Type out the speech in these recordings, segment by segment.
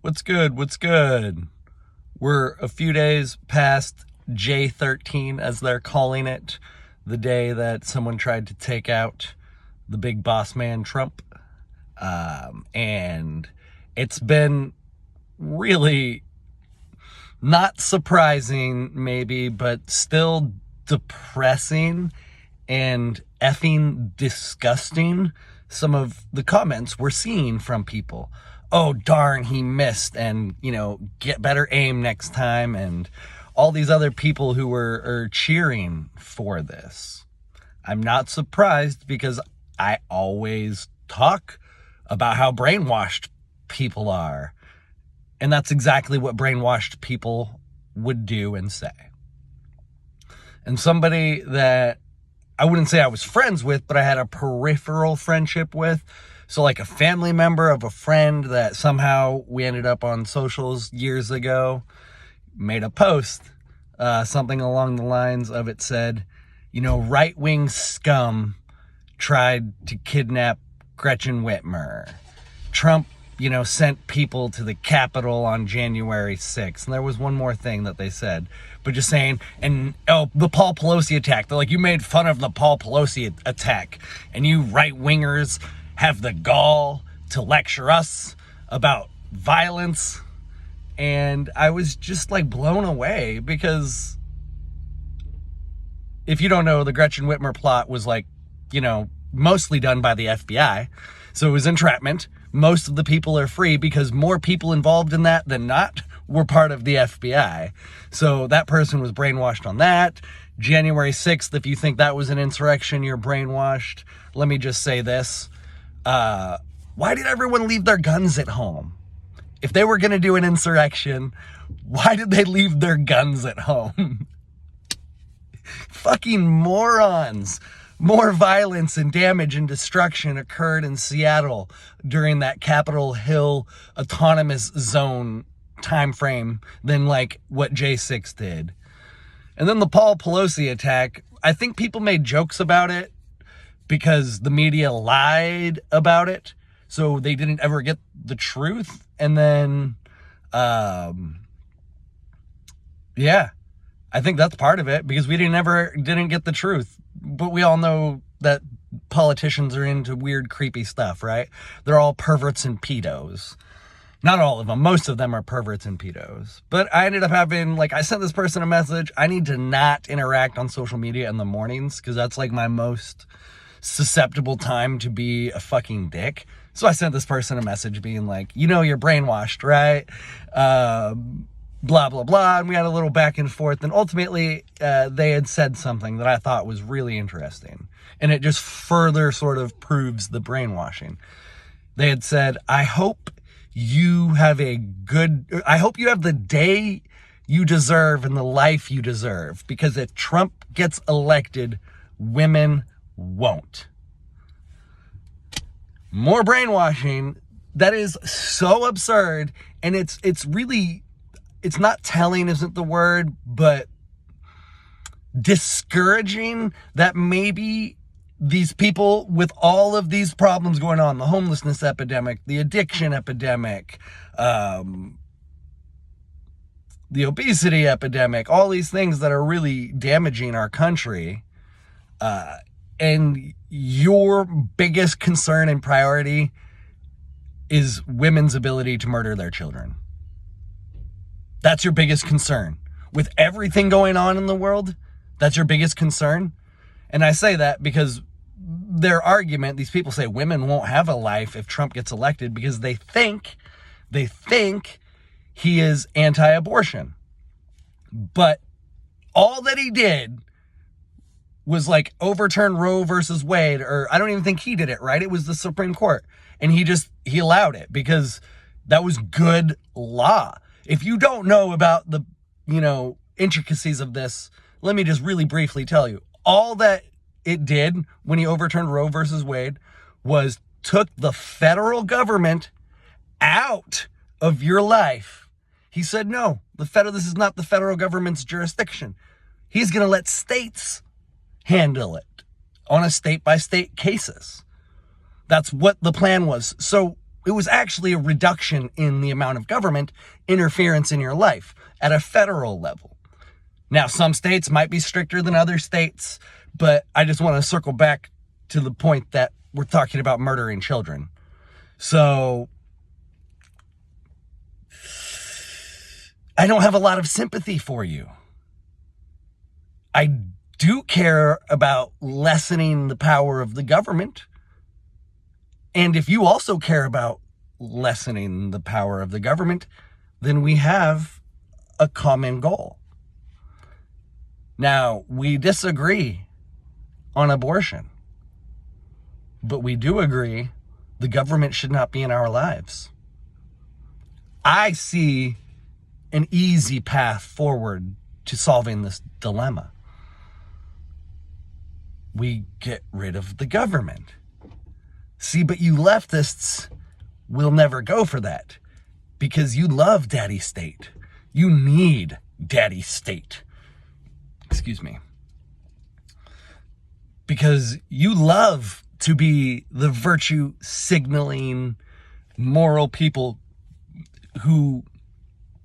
What's good? What's good? We're a few days past J13, as they're calling it, the day that someone tried to take out the big boss man, Trump. And it's been really not surprising, maybe, but still depressing and effing disgusting some of the comments we're seeing from people. Oh, darn, he missed, and, get better aim next time, and all these other people who are cheering for this. I'm not surprised, because I always talk about how brainwashed people are. And that's exactly what brainwashed people would do and say. And somebody that I wouldn't say I was friends with, but I had a peripheral friendship with. So like a family member of a friend that somehow we ended up on socials years ago, made a post, something along the lines of, it said, right-wing scum tried to kidnap Gretchen Whitmer. Trump, sent people to the Capitol on January 6th. And there was one more thing that they said, but just saying, the Paul Pelosi attack. They're like, you made fun of the Paul Pelosi attack, and you right-wingers have the gall to lecture us about violence. And I was just blown away, because if you don't know, the Gretchen Whitmer plot was mostly done by the FBI. So it was entrapment. Most of the people are free because more people involved in that than not were part of the FBI. So that person was brainwashed on that. January 6th, if you think that was an insurrection, you're brainwashed. Let me just say this. Why did everyone leave their guns at home? If they were going to do an insurrection, why did they leave their guns at home? Fucking morons. More violence and damage and destruction occurred in Seattle during that Capitol Hill autonomous zone time frame than what J6 did. And then the Paul Pelosi attack, I think people made jokes about it because the media lied about it, so they didn't ever get the truth. And then, I think that's part of it, because we didn't get the truth. But we all know that politicians are into weird, creepy stuff, right? They're all perverts and pedos. Not all of them. Most of them are perverts and pedos. But I ended up having, I sent this person a message. I need to not interact on social media in the mornings, because that's my most susceptible time to be a fucking dick. So I sent this person a message being you're brainwashed, right? Blah, blah, blah. And we had a little back and forth. And ultimately, they had said something that I thought was really interesting. And it just further sort of proves the brainwashing. They had said, I hope you have the day you deserve and the life you deserve. Because if Trump gets elected, women won't. More brainwashing. That is so absurd. And it's not telling, isn't the word, but discouraging that maybe these people with all of these problems going on, the homelessness epidemic, the addiction epidemic, the obesity epidemic, all these things that are really damaging our country, and your biggest concern and priority is women's ability to murder their children. That's your biggest concern. With everything going on in the world, that's your biggest concern. And I say that because their argument, these people say women won't have a life if Trump gets elected, because they think he is anti-abortion. But all that he did was overturn Roe versus Wade, or I don't even think he did it, right? It was the Supreme Court. And he allowed it because that was good law. If you don't know about the, intricacies of this, let me just really briefly tell you. All that it did when he overturned Roe versus Wade was took the federal government out of your life. He said, no, this is not the federal government's jurisdiction. He's going to let states handle it on a state-by-state cases. That's what the plan was. So It was actually a reduction in the amount of government interference in your life at a federal level. Now, some states might be stricter than other states, but I just want to circle back to the point that we're talking about murdering children. So I don't have a lot of sympathy for you. I do care about lessening the power of the government. And if you also care about lessening the power of the government, then we have a common goal. Now, we disagree on abortion, but we do agree the government should not be in our lives. I see an easy path forward to solving this dilemma. We get rid of the government. See, but you leftists will never go for that because you love daddy state. You need daddy state. Excuse me. Because you love to be the virtue signaling moral people who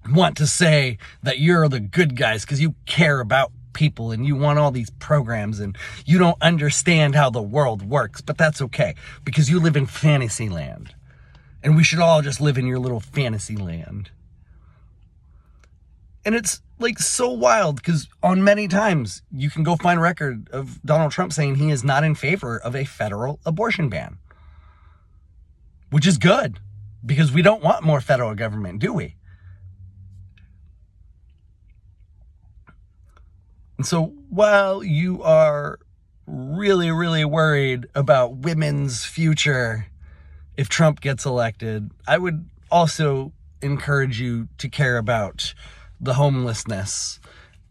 want to say that you're the good guys because you care about people and you want all these programs and you don't understand how the world works. But that's okay because you live in fantasy land and we should all just live in your little fantasy land. And it's like so wild because on many times you can go find a record of Donald Trump saying he is not in favor of a federal abortion ban, which is good because we don't want more federal government, do we? And so while you are really, really worried about women's future if Trump gets elected, I would also encourage you to care about the homelessness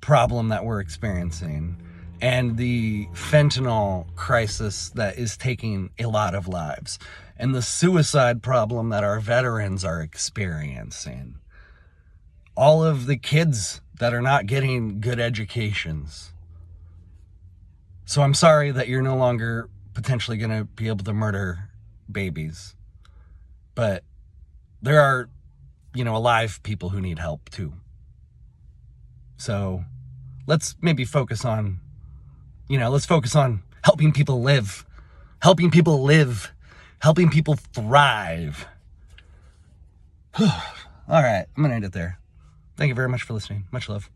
problem that we're experiencing and the fentanyl crisis that is taking a lot of lives and the suicide problem that our veterans are experiencing. All of the kids that are not getting good educations. So I'm sorry that you're no longer potentially going to be able to murder babies. But there are, alive people who need help too. So let's maybe focus on, helping people live, helping people thrive. All right, I'm going to end it there. Thank you very much for listening. Much love.